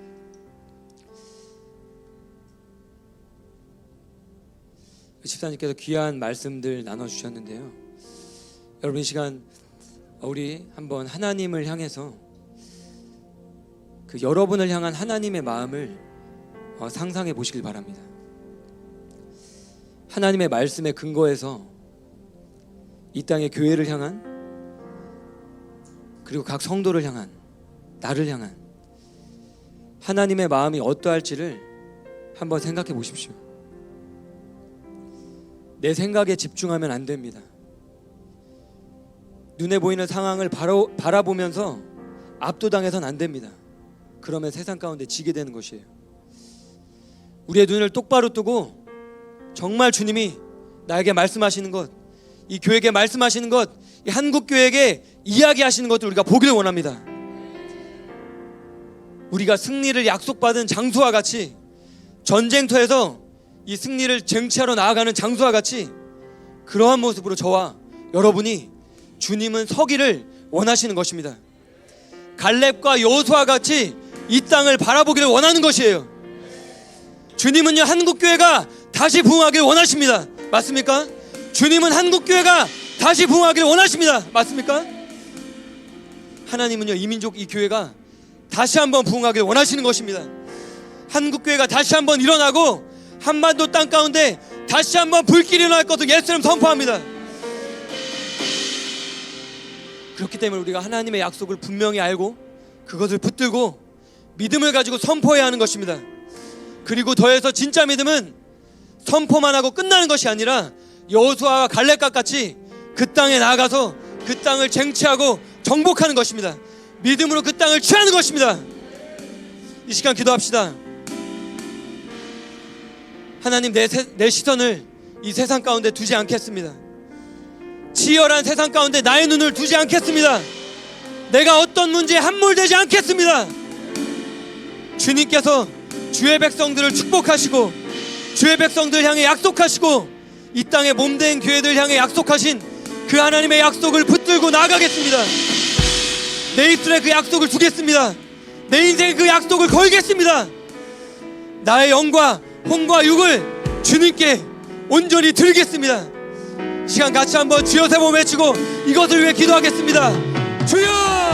집사님께서 귀한 말씀들 나눠주셨는데요, 여러분 이 시간 우리 한번 하나님을 향해서 그 여러분을 향한 하나님의 마음을 상상해 보시길 바랍니다. 하나님의 말씀에 근거해서 이 땅의 교회를 향한, 그리고 각 성도를 향한 나를 향한 하나님의 마음이 어떠할지를 한번 생각해 보십시오. 내 생각에 집중하면 안 됩니다. 눈에 보이는 상황을 바라보면서 압도당해서는 안 됩니다. 그러면 세상 가운데 지게 되는 것이에요. 우리의 눈을 똑바로 뜨고 정말 주님이 나에게 말씀하시는 것, 이 교회에게 말씀하시는 것, 이 한국교회에게 이야기하시는 것을 우리가 보기를 원합니다. 우리가 승리를 약속받은 장소와 같이, 전쟁터에서 이 승리를 쟁취하러 나아가는 장소와 같이 그러한 모습으로 저와 여러분이 주님은 서기를 원하시는 것입니다. 갈렙과 여호수아와 같이 이 땅을 바라보기를 원하는 것이에요. 주님은요, 한국교회가 다시 부흥하기를 원하십니다. 맞습니까? 주님은 한국교회가 다시 부흥하기를 원하십니다. 맞습니까? 하나님은요, 이 민족, 이 교회가 다시 한번 부흥하기를 원하시는 것입니다. 한국교회가 다시 한번 일어나고 한반도 땅 가운데 다시 한번 불길이 일어날 것을 예수님 선포합니다. 그렇기 때문에 우리가 하나님의 약속을 분명히 알고 그것을 붙들고 믿음을 가지고 선포해야 하는 것입니다. 그리고 더해서 진짜 믿음은 선포만 하고 끝나는 것이 아니라 여호수아와 갈렙과 같이 그 땅에 나아가서 그 땅을 쟁취하고 정복하는 것입니다. 믿음으로 그 땅을 취하는 것입니다. 이 시간 기도합시다. 하나님, 내 시선을 이 세상 가운데 두지 않겠습니다. 치열한 세상 가운데 나의 눈을 두지 않겠습니다. 내가 어떤 문제에 함몰되지 않겠습니다. 주님께서 주의 백성들을 축복하시고 주의 백성들 향해 약속하시고 이 땅에 몸된 교회들 향해 약속하신 그 하나님의 약속을 붙들고 나아가겠습니다. 내 입술에 그 약속을 두겠습니다. 내 인생에 그 약속을 걸겠습니다. 나의 영과 혼과 육을 주님께 온전히 드리겠습니다. 시간 같이 한번 주여 세 번 외치고 이것을 위해 기도하겠습니다. 주여!